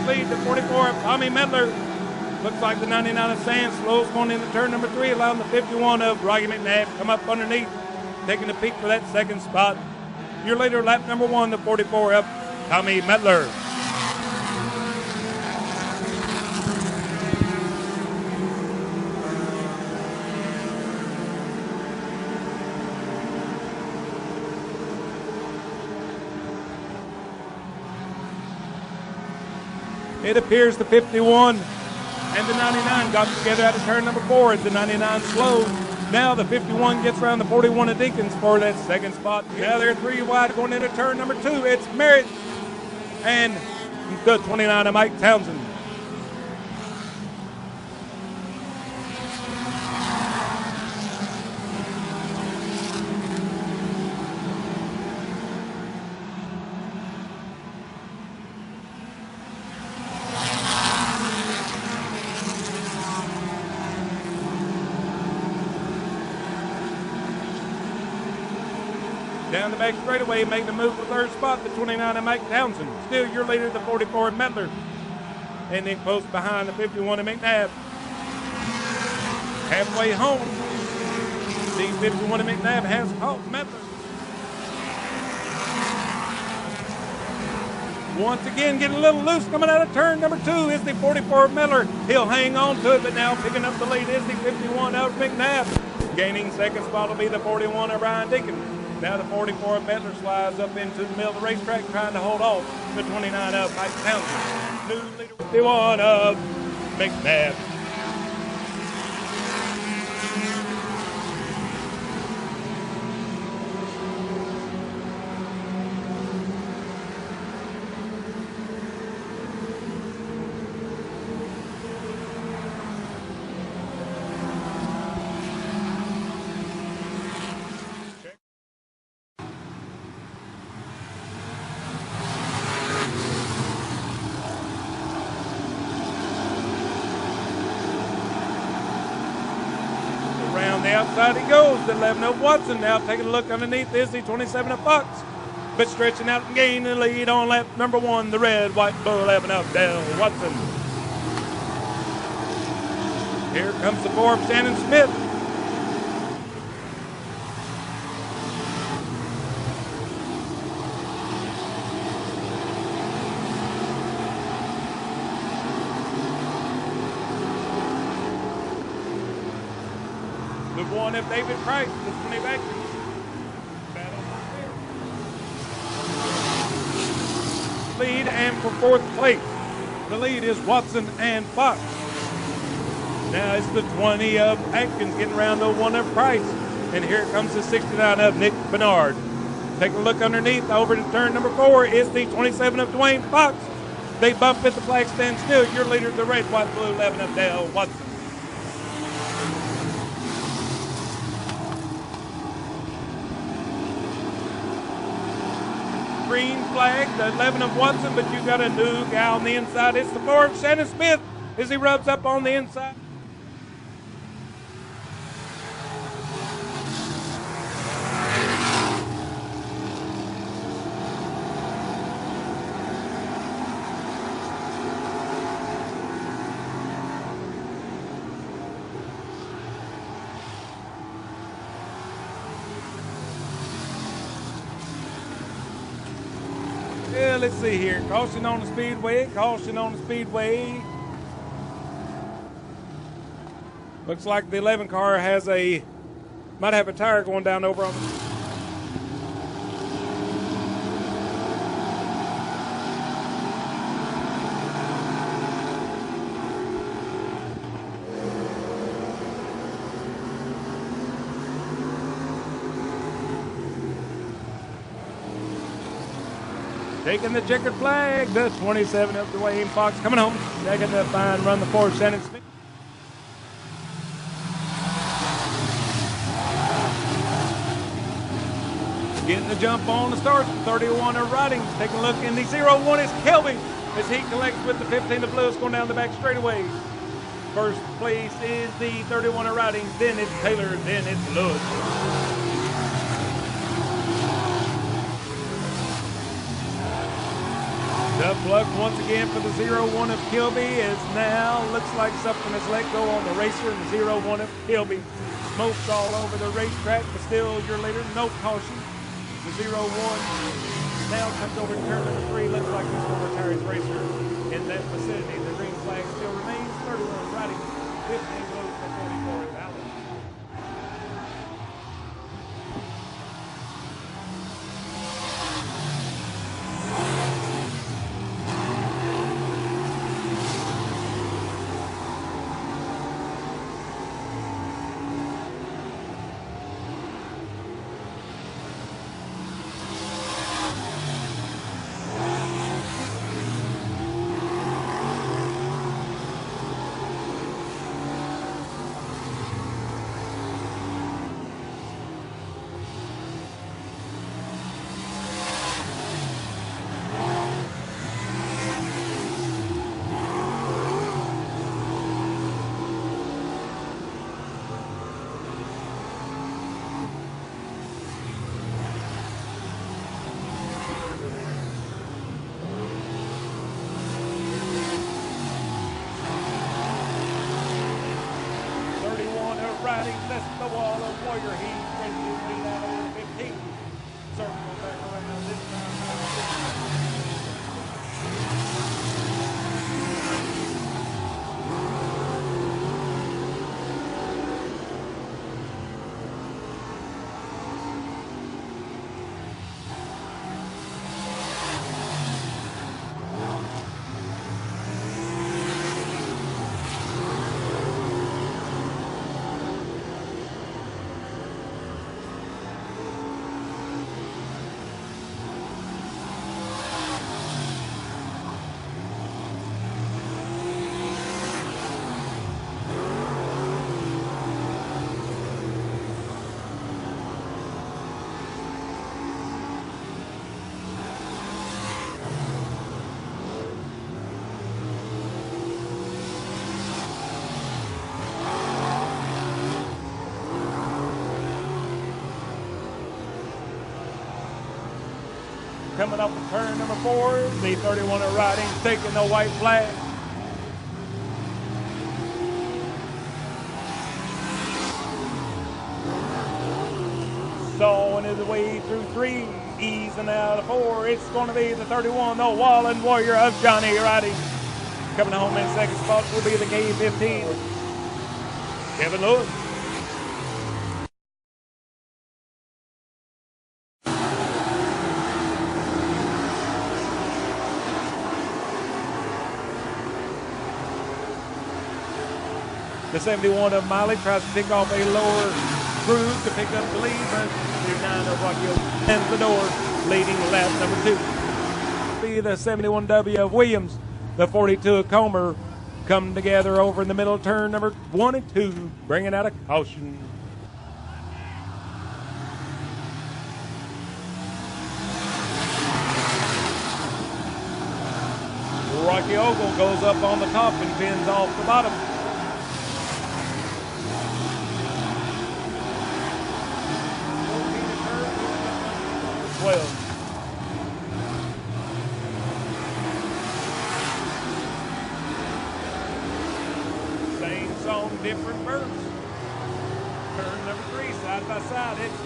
lead. The 44 of Tommy Medler. Looks like the 99 of Sand slows going into turn number 3, allowing the 51 of Rocky McNabb to come up underneath, taking a peek for that second spot. Your leader, lap number 1, the 44 of Tommy Medler. It appears the 51 and the 99 got together out of turn number 4 as the 99 slows. Now the 51 gets around the 41 of Deacons for that second spot. Now they're 3 wide going into turn number 2. It's Merritt and the 29 of Mike Townsend. Down the back straightaway, making the move for third spot, the 29 of Mike Townsend. Still your leader, the 44 of Medler. And then close behind the 51 of McNabb. Halfway home, the 51 of McNabb has caught Medler. Once again, getting a little loose coming out of turn number 2 is the 44 of Medler. He'll hang on to it, but now picking up the lead is the 51 of McNabb. Gaining second spot will be the 41 of Ryan Deacon. Now the 44 of Medler slides up into the middle of the racetrack trying to hold off the 29 of Mike Townsend. New leader, 51 of McNabb. The outside he goes, the 11 of Watson. Now taking a look underneath is the 27 of Fox, but stretching out and gaining the lead on lap number 1, the red, white, blue 11 of Dale Watson. Here comes the 4 of Shannon Smith. The 1 of David Price, the 20 back. Lead and for 4th place. The lead is Watson and Fox. Now it's the 20 of Atkins getting around the 1 of Price. And here comes the 69 of Nick Bernard. Take a look underneath over to turn number 4 is the 27 of Dwayne Fox. They bump at the flag stand still. Your leader, the red, white, blue 11 of Dale Watson. Green flag, the 11 of Watson, but you got a new guy on the inside. It's the 4 of Shannon Smith as he rubs up on the inside. Yeah, let's see here. Caution on the Speedway. Caution on the Speedway. Looks like the 11 car might have a tire going down over on the... Taking the checkered flag, the 27 of Dwayne Fox coming home. Second to fine run, the 4 Shannon Smith. Getting the jump on the start, 31 of Rowdy. Taking a look in the 0-1 is Kelby as he collects with the 15 of Lewis going down the back straightaway. First place is the 31 of Rowdy, then it's Taylor, then it's Lewis. The plug once again for the 0-1 of Kilby is now, looks like something has let go on the racer in the 0-1 of Kilby. Smoke's all over the racetrack, but still your leader, no caution. The 0-1 now comes over to turn number 3. Looks like he's going to retire his racer in that vicinity. The green flag still remains. 31 Rowdy, 15 blue for 44 Valley. Rowdy left the wall of Warrior. He's ready to lead out over 15. Circle back around this time. Coming up with turn number 4, the 31 of Rowdy taking the white flag. Sawing his way through 3, easing out of 4. It's going to be the 31, the Wallen Warrior of Johnny Rowdy. Coming home in second spot will be the K-15, Kevin Lewis. The 71 of Miley tries to pick off a lower groove to pick up the lead, but the 9 of Rocky opens the door, leading lap number 2. Be the 71W of Williams, the 42 of Comer, come together over in the middle turn number 1 and 2, bringing out a caution. Rocky Ogle goes up on the top and pins off the bottom. 12. Same song, different verse. Turn number 3, side by side. It's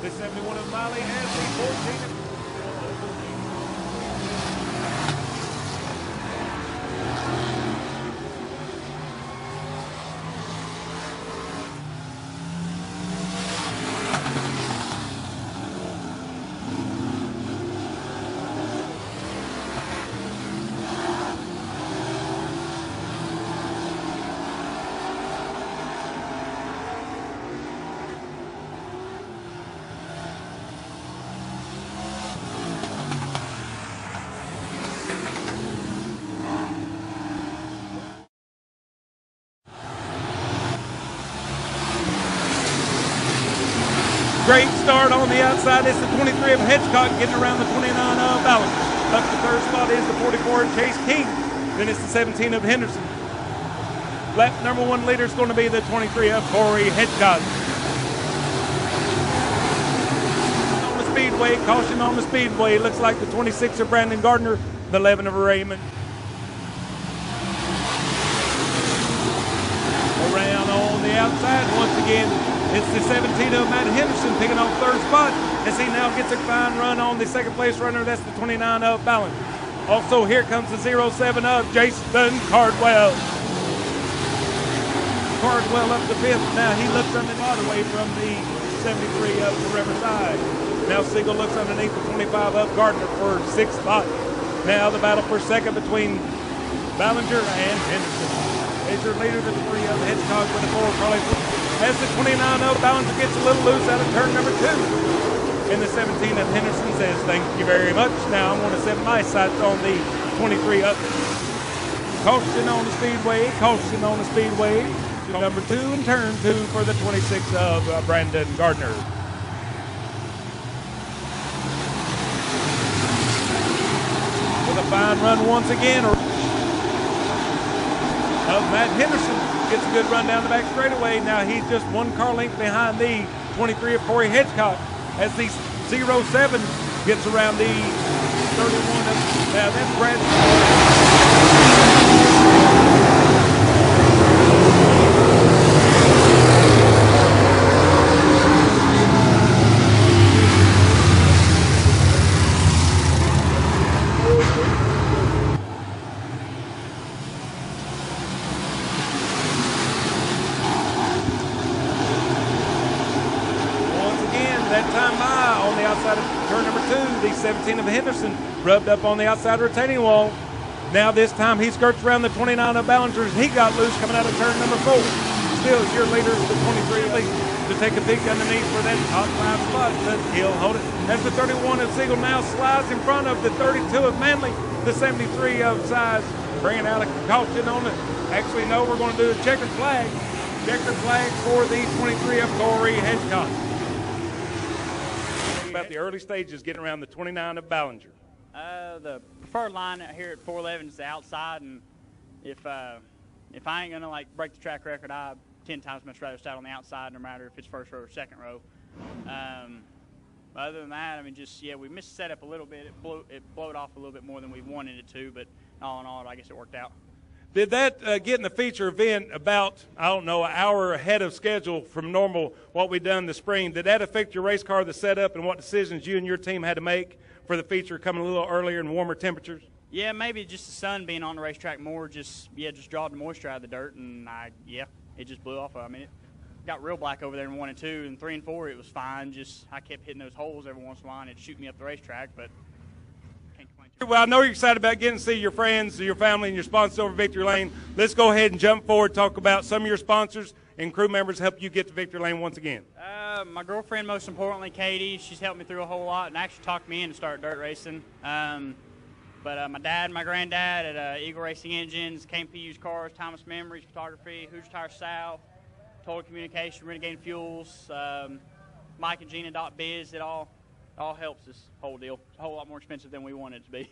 the 71 of Miley and the 14 of great start on the outside. It's the 23 of Hitchcock getting around the 29 of Ballard. Up the third spot is the 44 of Chase King. Then it's the 17 of Henderson. Lap number 1 leader is going to be the 23 of Corey Hitchcock. On the Speedway, caution on the Speedway. Looks like the 26 of Brandon Gardner the 11 of Raymond. Around on the outside once again. It's the 17 of Matt Henderson picking off third spot as he now gets a fine run on the second place runner. That's the 29 of Balance. Also here comes the 07 of Jason Cardwell. Cardwell up the fifth. Now he looks underneath away from the 73 of the Riverside. Now Siegel looks underneath the 25 of Gardner for sixth spot. Now the battle for second between Ballinger and Henderson. As your leader, the 3 of Hedgehog with a 4 probably. As the 29 of Ballinger gets a little loose out of turn number 2. And the 17 of Henderson says, thank you very much. Now I'm going to set my sights on the 23 of Caution on the Speedway. Caution on the Speedway. Number 2 and turn 2 for the 26 of Brandon Gardner. With a fine run once again of Matt Henderson. Gets a good run down the back straightaway. Now he's just one car length behind the 23 of Corey Hedgecock as the 07 gets around the 31 of, now that's Brad. That time by on the outside of turn number 2, the 17 of Henderson rubbed up on the outside retaining wall. Now this time he skirts around the 29 of Ballinger. He got loose coming out of turn number 4. Still your leader, the 23 to take a peek underneath for that top 5 spot, but he'll hold it. As the 31 of Siegel now slides in front of the 32 of Manley, the 73 of Size, bringing out a caution on it. Actually, no, we're going to do a checkered flag. Checkered flag for the 23 of Corey Hedgecock. About the early stages getting around the 29 of Ballinger. The preferred line out here at 411 is the outside, and if I ain't gonna like break the track record, I 10 times much rather start on the outside, no matter if it's first row or second row. Other than that, I mean, just we missed the setup a little bit. It blowed off a little bit more than we wanted it to, but all in all, I guess it worked out. Did that get in the feature event about, I don't know, an hour ahead of schedule from normal what we've done this spring? Did that affect your race car, the setup, and what decisions you and your team had to make for the feature coming a little earlier and warmer temperatures? Yeah, maybe just the sun being on the racetrack more just drawed the moisture out of the dirt, and it just blew off. I mean, it got real black over there in 1 and 2, and 3 and 4 it was fine. Just I kept hitting those holes every once in a while, and it'd shoot me up the racetrack, but well, I know you're excited about getting to see your friends, your family, and your sponsors over Victory Lane. Let's go ahead and jump forward, talk about some of your sponsors and crew members help you get to Victory Lane once again. My girlfriend, most importantly, Katie, she's helped me through a whole lot and actually talked me in to start dirt racing. But my dad and my granddad at Eagle Racing Engines, KMP Used Cars, Thomas Memories, Photography, Hoosier Tire South, Total Communication, Renegade Fuels, Mike and Gina .biz, it all helps this whole deal. It's a whole lot more expensive than we wanted it to be.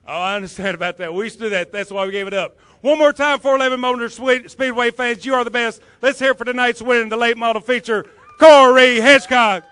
Oh, I understand about that. We used to do that. That's why we gave it up. One more time, 411 Motor Speedway fans, you are the best. Let's hear for tonight's winner in the late model feature, Corey Hedgecock.